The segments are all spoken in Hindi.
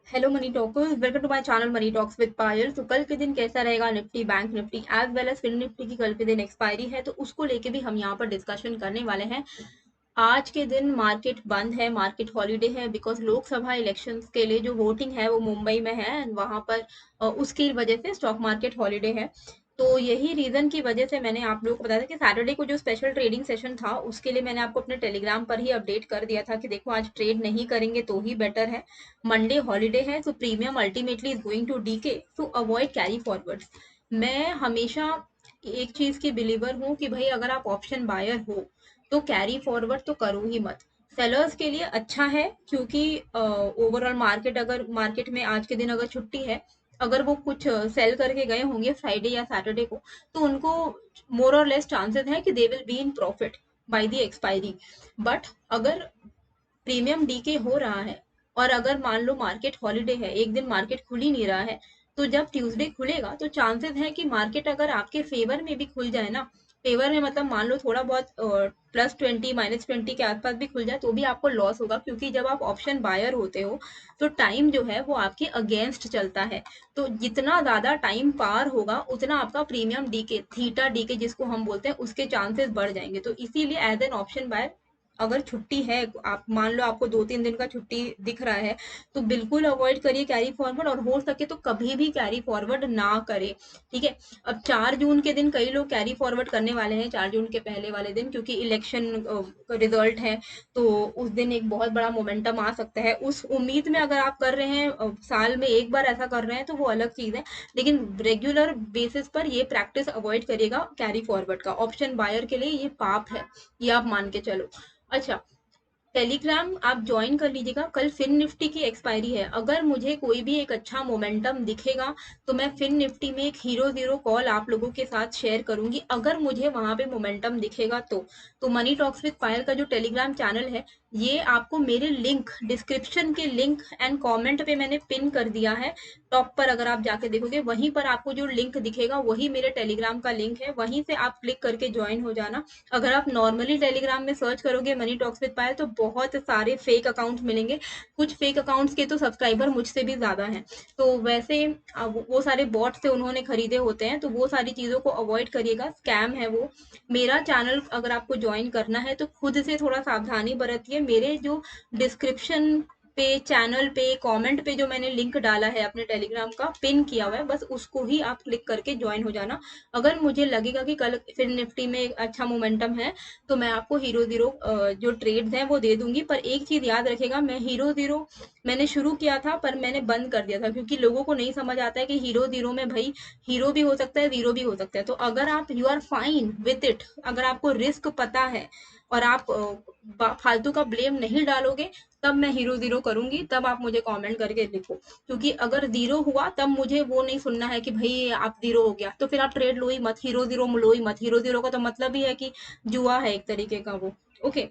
Hello money talkers, welcome to my channel money talks with Payal. तो कल के दिन कैसा रहेगा Nifty, bank Nifty as well as fin Nifty की कल के दिन एक्सपायरी है, तो उसको लेके भी हम यहाँ पर डिस्कशन करने वाले हैं। आज के दिन मार्केट बंद है, मार्केट हॉलीडे है, बिकॉज लोकसभा इलेक्शंस के लिए जो वोटिंग है वो मुंबई में है एंड वहां पर उसकी वजह से स्टॉक मार्केट हॉलीडे है। तो यही रीजन की वजह से मैंने आप लोगों को बताया था कि सैटरडे को जो स्पेशल ट्रेडिंग सेशन था उसके लिए मैंने आपको अपने टेलीग्राम पर ही अपडेट कर दिया था कि देखो आज ट्रेड नहीं करेंगे तो ही बेटर है। मंडे हॉलीडे है, तो premium ultimately is going to decay, तो अवॉइड कैरी फॉरवर्ड्स। मैं हमेशा एक चीज की बिलीवर हूँ कि भाई अगर आप ऑप्शन बायर हो तो कैरी फॉरवर्ड तो करो ही मत। सेलर्स के लिए अच्छा है क्योंकि ओवरऑल मार्केट, अगर मार्केट में आज के दिन अगर छुट्टी है, अगर वो कुछ सेल करके गए होंगे फ्राइडे या सैटरडे को, तो उनको मोर और लेस चांसेस है कि they will be in profit by the expiry. But अगर प्रीमियम डीके हो रहा है और अगर मान लो मार्केट हॉलीडे है, एक दिन मार्केट खुल ही नहीं रहा है, तो जब ट्यूसडे खुलेगा तो चांसेस है कि मार्केट अगर आपके फेवर में भी खुल जाए ना, फेवर में मतलब मान लो थोड़ा बहुत +20 -20 के आसपास भी खुल जाए तो भी आपको लॉस होगा, क्योंकि जब आप ऑप्शन बायर होते हो तो टाइम जो है वो आपके अगेंस्ट चलता है। तो जितना ज्यादा टाइम पार होगा उतना आपका प्रीमियम डीके, थीटा डीके जिसको हम बोलते हैं, उसके चांसेस बढ़ जाएंगे। तो इसीलिए एज एन ऑप्शन बायर, अगर छुट्टी है, आप मान लो आपको 2-3 दिन का छुट्टी दिख रहा है, तो बिल्कुल अवॉइड करिए कैरी फॉरवर्ड, और हो सके तो कभी भी कैरी फॉरवर्ड ना करें। ठीक है। अब 4 जून के दिन कई लोग कैरी फॉरवर्ड करने वाले हैं, 4 जून के पहले वाले दिन, क्योंकि इलेक्शन रिजल्ट है, तो उस दिन एक बहुत बड़ा मोमेंटम आ सकता है। उस उम्मीद में अगर आप कर रहे हैं, साल में एक बार ऐसा कर रहे हैं, तो वो अलग चीज है, लेकिन रेगुलर बेसिस पर ये प्रैक्टिस अवॉइड करिएगा कैरी फॉरवर्ड का। ऑप्शन बायर के लिए ये पाप है, ये आप मान के चलो। अच्छा, टेलीग्राम आप ज्वाइन कर लीजिएगा। कल फिन निफ्टी की एक्सपायरी है, अगर मुझे कोई भी एक अच्छा मोमेंटम दिखेगा तो मैं फिन निफ्टी में एक हीरो जीरो कॉल आप लोगों के साथ शेयर करूंगी, अगर मुझे वहां पे मोमेंटम दिखेगा तो मनी टॉक्स विद पायल का जो टेलीग्राम चैनल है, ये आपको मेरे लिंक, डिस्क्रिप्शन के लिंक एंड कमेंट पे मैंने पिन कर दिया है। टॉप पर अगर आप जाके देखोगे, वहीं पर आपको जो लिंक दिखेगा वही मेरे टेलीग्राम का लिंक है, वहीं से आप क्लिक करके ज्वाइन हो जाना। अगर आप नॉर्मली टेलीग्राम में सर्च करोगे मनी टॉक्स विद पायल, तो बहुत सारे फेक अकाउंट मिलेंगे। कुछ फेक अकाउंट्स के तो सब्सक्राइबर मुझसे भी ज्यादा हैं, तो वैसे वो सारे बॉट से उन्होंने खरीदे होते हैं, तो वो सारी चीजों को अवॉइड करिएगा, स्कैम है वो। मेरा चैनल अगर आपको ज्वाइन करना है तो खुद से थोड़ा सावधानी बरतिए। मेरे जो डिस्क्रिप्शन पे, चैनल पे, कमेंट पे जो मैंने लिंक डाला है अपने टेलीग्राम का, पिन किया हुआ है, बस उसको ही आप क्लिक करके ज्वाइन हो जाना। अगर मुझे लगेगा कि कल फिर निफ्टी में एक अच्छा मोमेंटम है, तो मैं आपको हीरो जीरो जो ट्रेड्स हैं वो दे दूंगी। पर एक चीज याद रखेगा, मैं हीरो जीरो मैंने शुरू किया था पर मैंने बंद कर दिया था, क्योंकि लोगों को नहीं समझ आता है कि हीरो जीरो में भाई हीरो भी हो सकता है, जीरो भी हो सकता है। तो अगर आप, you are fine with it, अगर आपको रिस्क पता है और आप फालतू का ब्लेम नहीं डालोगे, तब मैं हीरो जीरो करूंगी, तब आप मुझे कमेंट करके लिखो। क्योंकि अगर जीरो हुआ तब मुझे वो नहीं सुनना है कि भाई आप जीरो हो गया, तो फिर आप ट्रेड लो ही मत, हीरो जीरो लो ही मत। हीरो जीरो का तो मतलब ही है कि जुआ है एक तरीके का वो। ओके,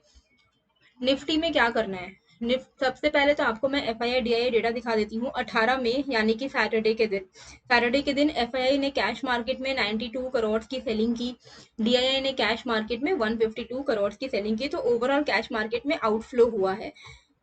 निफ्टी में क्या करना है? निफ्ट सबसे पहले तो आपको मैं F I I D I data दिखा देती हूँ। 18 मई यानी कि सैटरडे के दिन एफ आई आई ने कैश मार्केट में 92 करोड़ की सेलिंग की, डी आई आई ने कैश मार्केट में 152 करोड़ की सेलिंग की, तो ओवरऑल कैश मार्केट में आउटफ्लो हुआ है।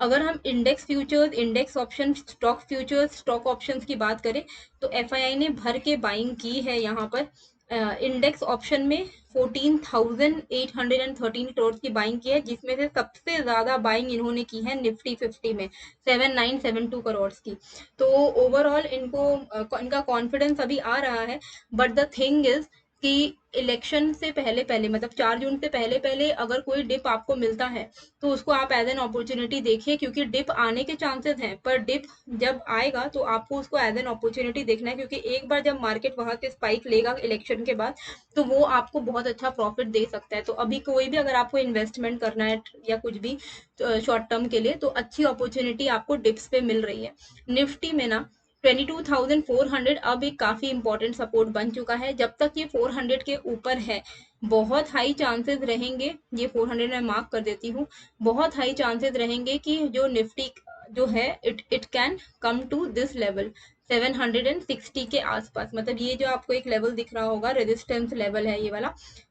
अगर हम index futures, index option, stock futures, stock options की बात करें, तो एफआईआई ने भर के बाइंग की है यहाँ पर। इंडेक्स ऑप्शन में 14,813 करोड़ की बाइंग की है, जिसमें से सबसे ज्यादा बाइंग इन्होंने की है निफ्टी 50 में, 7972 करोड़ की। तो ओवरऑल इनको इनका कॉन्फिडेंस अभी आ रहा है। बट द थिंग इज कि इलेक्शन से पहले पहले, मतलब 4 जून से पहले पहले अगर कोई डिप आपको मिलता है तो उसको आप एज एन अपॉर्चुनिटी देखिए, क्योंकि डिप आने के चांसेस हैं, पर डिप जब आएगा तो आपको उसको एज एन अपॉर्चुनिटी देखना है, क्योंकि एक बार जब मार्केट वहां से स्पाइक लेगा इलेक्शन के बाद, तो वो आपको बहुत अच्छा प्रॉफिट दे सकता है। तो अभी कोई भी अगर आपको इन्वेस्टमेंट करना है या कुछ भी शॉर्ट टर्म के लिए, तो अच्छी अपॉर्चुनिटी आपको डिप्स पे मिल रही है। निफ्टी में ना 22,400 अब एक काफी इंपॉर्टेंट सपोर्ट बन चुका है। जब तक ये 400 के ऊपर है, बहुत हाई चांसेस रहेंगे, ये 400 मैं मार्क कर देती हूँ, बहुत हाई चांसेस रहेंगे कि जो निफ्टी जो है, it can come to this level, 760 के आसपास, मतलब ये जो आपको एक लेवल दिख रहा होगा रेजिस्टेंस लेवल है ये वाला,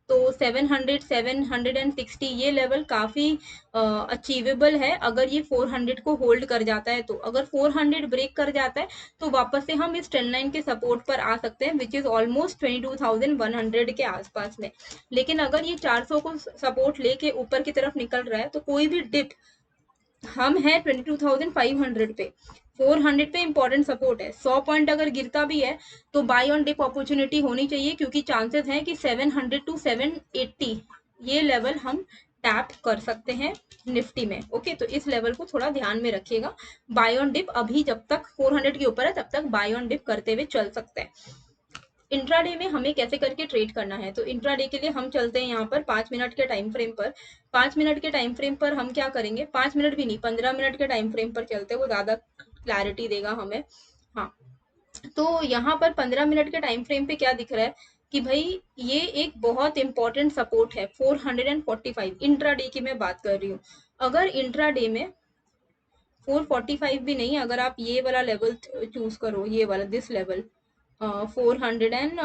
तो 700 760 ये लेवल काफी अचीवेबल है अगर ये 400 को होल्ड कर जाता है। तो अगर 400 ब्रेक कर जाता है तो वापस से हम इस ट्रेंड लाइन के सपोर्ट पर आ सकते हैं, विच इज ऑलमोस्ट 22,100 के आसपास में। लेकिन अगर ये 400 को सपोर्ट लेके ऊपर की तरफ निकल रहा है तो कोई भी डिप, हम है 22,500 पे, 400 पे इंपॉर्टेंट सपोर्ट है, 100 पॉइंट अगर गिरता भी है तो बाय ऑन डिप अपॉर्चुनिटी होनी चाहिए, क्योंकि चांसेस है कि 700 टू 780 ये लेवल हम टैप कर सकते हैं निफ्टी में। ओके, तो इस लेवल को थोड़ा ध्यान में रखिएगा। बाय ऑन डिप अभी जब तक 400 के ऊपर है तब तक बाय ऑन डिप करते हुए चल सकते हैं। इंट्राडे में हमें कैसे करके ट्रेड करना है, तो इंट्राडे के लिए हम चलते हैं यहाँ पर 5 मिनट के टाइम फ्रेम पर। 5 मिनट के टाइम फ्रेम पर हम क्या करेंगे, 5 मिनट भी नहीं, 15 मिनट के टाइम फ्रेम पर चलते हैं, वो ज्यादा क्लैरिटी देगा हमें। हाँ, तो यहाँ पर 15 मिनट के टाइम फ्रेम पे क्या दिख रहा है कि भाई ये एक बहुत इंपॉर्टेंट सपोर्ट है 445, इंट्राडे की मैं बात कर रही हूँ। अगर इंट्राडे में 445 भी नहीं, अगर आप ये वाला लेवल चूज करो, ये वाला दिस लेवल 400 एंड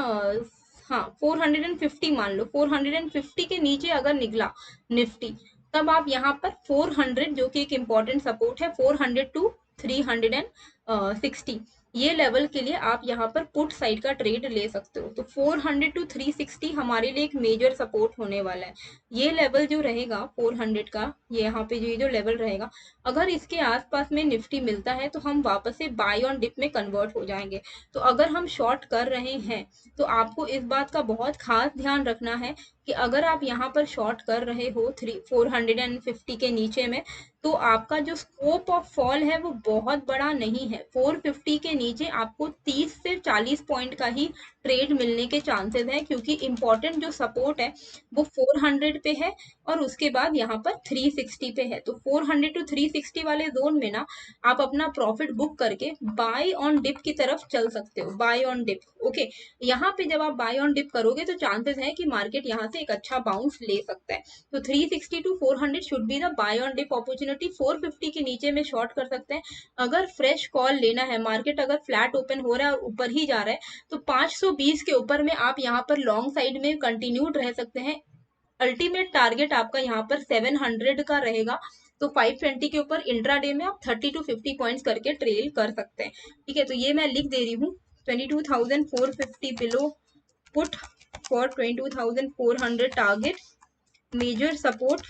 हाँ 450 मान लो, 450 के नीचे अगर निकला निफ्टी, तब आप यहाँ पर 400 जो कि एक इम्पॉर्टेंट सपोर्ट है 400 टू 360 ये लेवल के लिए आप यहाँ पर पुट साइड का ट्रेड ले सकते हो। तो 400 टू 360 हमारे लिए एक मेजर सपोर्ट होने वाला है। ये लेवल जो रहेगा 400 का, ये यहाँ पे जो लेवल रहेगा, अगर इसके आसपास में निफ्टी मिलता है तो हम वापस से बाय ऑन डिप में कन्वर्ट हो जाएंगे। तो अगर हम शॉर्ट कर रहे हैं तो आपको इस बात का बहुत खास ध्यान रखना है कि अगर आप यहाँ पर शॉर्ट कर रहे हो 450 के नीचे में, तो आपका जो स्कोप ऑफ फॉल है वो बहुत बड़ा नहीं है। 450 के नीचे आपको 30 से 40 पॉइंट का ही ट्रेड मिलने के चांसेस है, क्योंकि इंपॉर्टेंट जो सपोर्ट है वो 400 पे है और उसके बाद यहाँ पर 360 पे है। तो 400 टू 360 वाले जोन में ना आप अपना प्रॉफिट बुक करके बाय ऑन डिप की तरफ चल सकते हो, बाय ऑन डिप। ओके, यहाँ पे जब आप बाय ऑन डिप करोगे तो चांसेस है कि मार्केट यहाँ से एक अच्छा बाउंस ले सकता है। तो 360 to 400 should be the buy on dip opportunity. 450 के नीचे में शॉर्ट कर सकते हैं। अगर फ्रेश कॉल लेना है, मार्केट अगर फ्लैट ओपन हो रहा है और ऊपर ही जा रहा है, तो 520 के ऊपर में आप यहाँ पर लॉन्ग साइड में कंटिन्यूड रह सकते हैं। अल्टीमेट टारगेट आपका यहाँ पर 700 का रहेगा। तो 520 के ऊपर इंट्राडे में आप 30 टू 50 पॉइंट्स करके ट्रेल कर सकते हैं। ठीक है, तो ये मैं लिख दे रही हूँ, 22,450 below put for 22,400 target, major support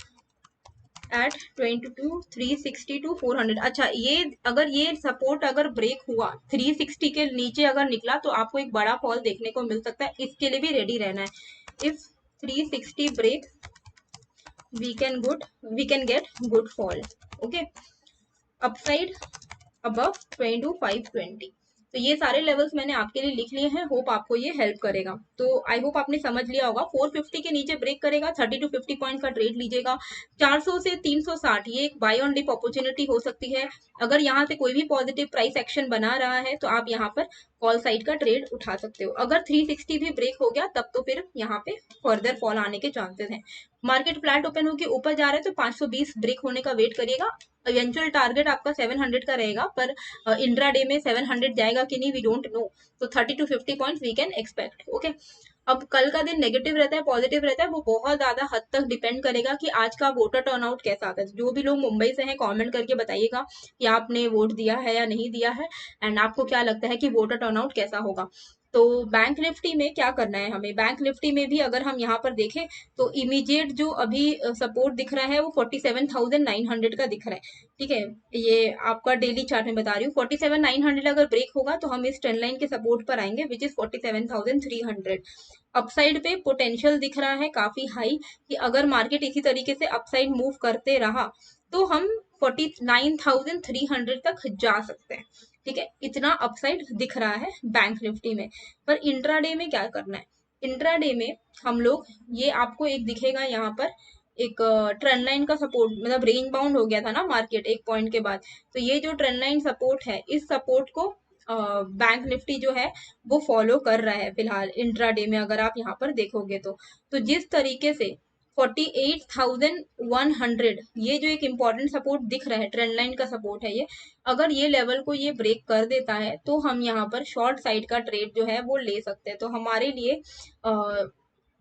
at 360 to 400। अच्छा, ये अगर ये सपोर्ट अगर ब्रेक हुआ 360 के नीचे अगर निकला तो आपको एक बड़ा फॉल देखने को मिल सकता है, इसके लिए भी रेडी रहना है। If 360 break we can get good fall. Okay, upside above 22,520। तो ये सारे लेवल्स मैंने आपके लिए लिख लिए हैं, होप आपको ये हेल्प करेगा। तो आई होप आपने समझ लिया होगा, 450 के नीचे ब्रेक करेगा 30 टू 50 पॉइंट का ट्रेड लीजिएगा। 400 से 360 ये एक बाय ऑन डिप अपॉर्चुनिटी हो सकती है। अगर यहाँ से कोई भी पॉजिटिव प्राइस एक्शन बना रहा है तो आप यहाँ पर कॉल साइड का ट्रेड उठा सकते हो। अगर 360 भी ब्रेक हो गया तब तो फिर यहाँ पे फर्दर फॉल आने के चांसेस हैं। मार्केट फ्लैट ओपन होकर ऊपर जा रहा है तो 520 ब्रेक होने का वेट करिएगा। इवेंचुअल टारगेट आपका 700 का रहेगा, पर इंट्राडे में 700 जाएगा कि नहीं वी डोंट नो। तो 30 to 50 points we can expect. Okay, अब कल का दिन नेगेटिव रहता है पॉजिटिव रहता है, वो बहुत ज्यादा हद तक डिपेंड करेगा कि आज का वोटर टर्नआउट कैसा आता है। जो भी लोग मुंबई से हैं कमेंट करके बताइएगा कि आपने वोट दिया है या नहीं दिया है, एंड आपको क्या लगता है कि वोटर टर्नआउट कैसा होगा। तो बैंक निफ्टी में क्या करना है हमें, बैंक निफ्टी में भी अगर हम यहाँ पर देखें तो इमीडिएट जो अभी सपोर्ट दिख रहा है वो 47,900 का दिख रहा है। ठीक है, ये आपका डेली चार्ट में बता रही हूँ, 47,900 अगर ब्रेक होगा तो हम इस ट्रेंड लाइन के सपोर्ट पर आएंगे, विच इज 47,300। अपसाइड पे पोटेंशियल दिख रहा है काफी हाई, कि अगर मार्केट इसी तरीके से अपसाइड मूव करते रहा तो हम 49,300 तक जा सकते हैं। ठीक है, इतना अपसाइड दिख रहा है बैंक निफ्टी में। पर इंट्राडे में क्या करना है, इंट्राडे में हम लोग, ये आपको एक दिखेगा यहाँ पर एक ट्रेंड लाइन का सपोर्ट, मतलब रेंज बाउंड हो गया था ना मार्केट एक पॉइंट के बाद, तो ये जो ट्रेंड लाइन सपोर्ट है इस सपोर्ट को बैंक निफ्टी जो है वो फॉलो कर रहा है फिलहाल इंट्राडे में, अगर आप यहाँ पर देखोगे तो जिस तरीके से 48,100 ये जो एक इम्पॉर्टेंट सपोर्ट दिख रहा है, ट्रेंड लाइन का सपोर्ट है ये, अगर ये लेवल को ये ब्रेक कर देता है तो हम यहाँ पर शॉर्ट साइड का ट्रेड जो है वो ले सकते हैं। तो हमारे लिए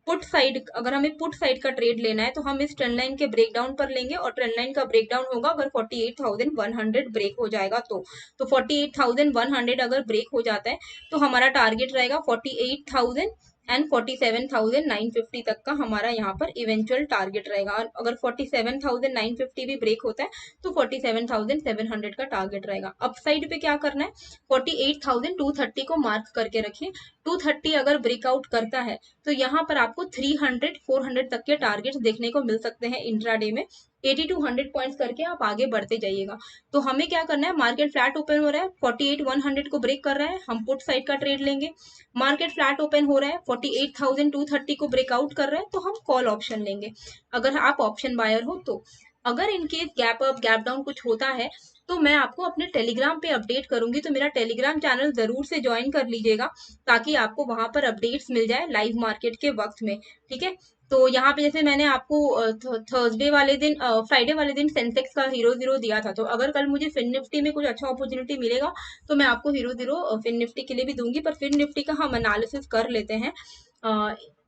पुट साइड, अगर हमें पुट साइड का ट्रेड लेना है तो हम इस ट्रेंड लाइन के ब्रेकडाउन पर लेंगे, और ट्रेंड लाइन का ब्रेकडाउन होगा अगर 48,100 ब्रेक हो जाएगा तो 48,100 अगर ब्रेक हो जाता है तो हमारा टारगेट रहेगा 48,000 एंड 47,950 तक का हमारा यहाँ पर इवेंचुअल टारगेट रहेगा। और अगर 47,950 भी ब्रेक होता है तो 47,700 का टारगेट रहेगा। अपसाइड पे क्या करना है, 48,230 को मार्क करके रखिए। 230 अगर ब्रेकआउट करता है तो यहाँ पर आपको 300 400 तक के टारगेट्स देखने को मिल सकते हैं इंट्राडे में। 80 to 100 पॉइंट्स करके आप आगे बढ़ते जाइएगा। तो हमें क्या करना है, मार्केट फ्लैट ओपन हो रहा है, 48,100 को ब्रेक कर रहा है, हम पुट साइड का ट्रेड लेंगे। मार्केट फ्लैट ओपन हो रहा है, 48,230 को ब्रेकआउट कर रहा है तो हम कॉल ऑप्शन लेंगे, अगर आप ऑप्शन बायर हो तो। अगर in case gap up gap down कुछ होता है तो मैं आपको अपने टेलीग्राम पे अपडेट करूंगी, तो मेरा टेलीग्राम चैनल जरूर से ज्वाइन कर लीजिएगा ताकि आपको वहां पर अपडेट्स मिल जाए लाइव मार्केट के वक्त में, ठीक है। तो यहाँ पे जैसे मैंने आपको थर्सडे वाले दिन फ्राइडे वाले दिन सेंसेक्स का 0-0 दिया था, तो अगर कल मुझे फिन निफ्टी में कुछ अच्छा अपॉर्चुनिटी मिलेगा तो मैं आपको 0-0 फिन निफ्टी के लिए भी दूंगी। पर फिन निफ्टी का हम एनालिसिस कर लेते हैं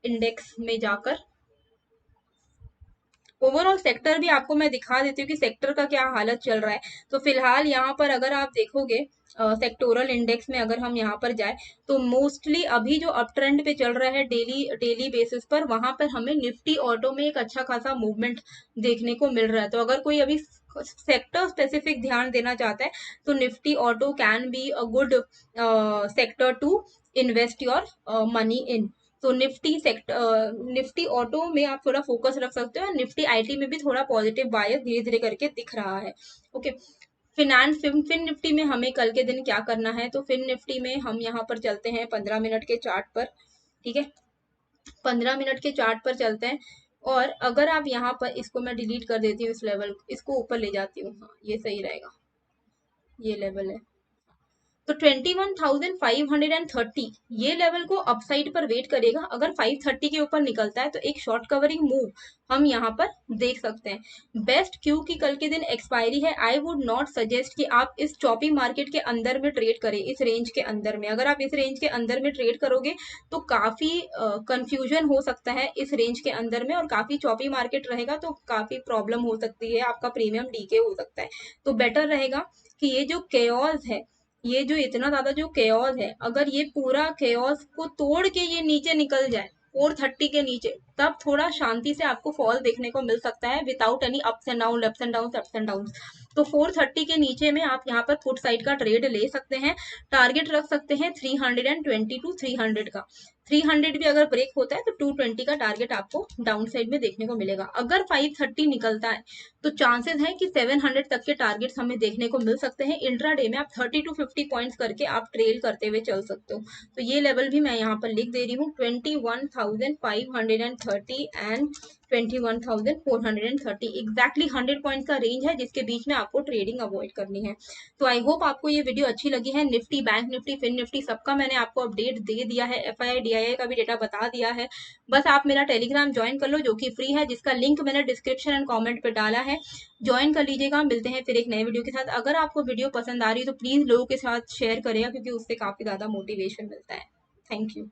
इंडेक्स में जाकर। ओवरऑल सेक्टर भी आपको मैं दिखा देती हूँ कि सेक्टर का क्या हालत चल रहा है। तो फिलहाल यहाँ पर अगर आप देखोगे सेक्टोरल इंडेक्स में अगर हम यहाँ पर जाए तो मोस्टली अभी जो अप ट्रेंड पे चल रहा है डेली बेसिस पर, वहां पर हमें निफ्टी ऑटो में एक अच्छा खासा मूवमेंट देखने को मिल रहा है। तो अगर कोई अभी सेक्टर स्पेसिफिक ध्यान देना चाहता है तो Nifty auto can be a good sector to invest your money in. तो निफ्टी ऑटो में आप थोड़ा फोकस रख सकते हो, निफ्टी आईटी में भी थोड़ा पॉजिटिव बायस धीरे धीरे करके दिख रहा है। ओके, फिन निफ्टी में हमें कल के दिन क्या करना है, तो फिन निफ्टी में हम यहाँ पर चलते हैं 15 मिनट के चार्ट पर, ठीक है। 15 मिनट के चार्ट पर चलते हैं, और अगर आप यहाँ पर, इसको मैं डिलीट कर देती हूँ, इस लेवल इसको ऊपर ले जाती हूँ, हाँ ये सही रहेगा, ये लेवल है। तो 21,530 ये लेवल को अपसाइड पर वेट करेगा। अगर 530 के ऊपर निकलता है तो एक शॉर्ट कवरिंग मूव हम यहाँ पर देख सकते हैं। बेस्ट क्योंकि कल के दिन एक्सपायरी है, आई वुड नॉट सजेस्ट कि आप इस चॉपी मार्केट के अंदर में ट्रेड करें, इस रेंज के अंदर में। अगर आप इस रेंज के अंदर में ट्रेड करोगे तो काफी कंफ्यूजन हो सकता है इस रेंज के अंदर में, और काफी चॉपी मार्केट रहेगा तो काफी प्रॉब्लम हो सकती है, आपका प्रीमियम डीके हो सकता है। तो बेटर रहेगा कि ये जो केओस है, ये जो इतना ज्यादा जो केओस है, अगर ये पूरा केओस को तोड़ के ये नीचे निकल जाए 430 के नीचे, तब थोड़ा शांति से आपको फॉल देखने को मिल सकता है without any ups and down, ups and down, ups and down. तो 430 के नीचे में आप यहाँ पर फुट साइड का ट्रेड ले सकते हैं। टारगेट रख सकते हैं 320 टू 300 का। 300 भी अगर ब्रेक होता है तो 220 का टारगेट आपको डाउन साइड में देखने को मिलेगा। अगर 530 निकलता है तो चांसेस है कि 700 तक के टारगेट्स हमें देखने को मिल सकते हैं। इंट्राडे में आप 30 टू 50 पॉइंट्स करके आप ट्रेल करते हुए चल सकते हो। तो ये लेवल भी मैं यहाँ पर लिख दे रही हूँ, 21,530 एंड 21,430 एग्जैक्टली 100 पॉइंट का रेंज है जिसके बीच में आपको ट्रेडिंग अवॉइड करनी है। तो आई होप आपको ये वीडियो अच्छी लगी है। Nifty, bank Nifty, fin Nifty सबका मैंने आपको अपडेट दे दिया है, एफआईआई डीआईआई का भी डेटा बता दिया है। बस आप मेरा टेलीग्राम ज्वाइन कर लो जो कि फ्री है, जिसका लिंक मैंने डिस्क्रिप्शन एंड कॉमेंट पे डाला है, ज्वाइन कर लीजिएगा। मिलते हैं फिर एक नए वीडियो के साथ। अगर आपको वीडियो पसंद आ रही है तो प्लीज लोगों के साथ शेयर करेगा, क्योंकि उससे काफी ज्यादा मोटिवेशन मिलता है। Thank you.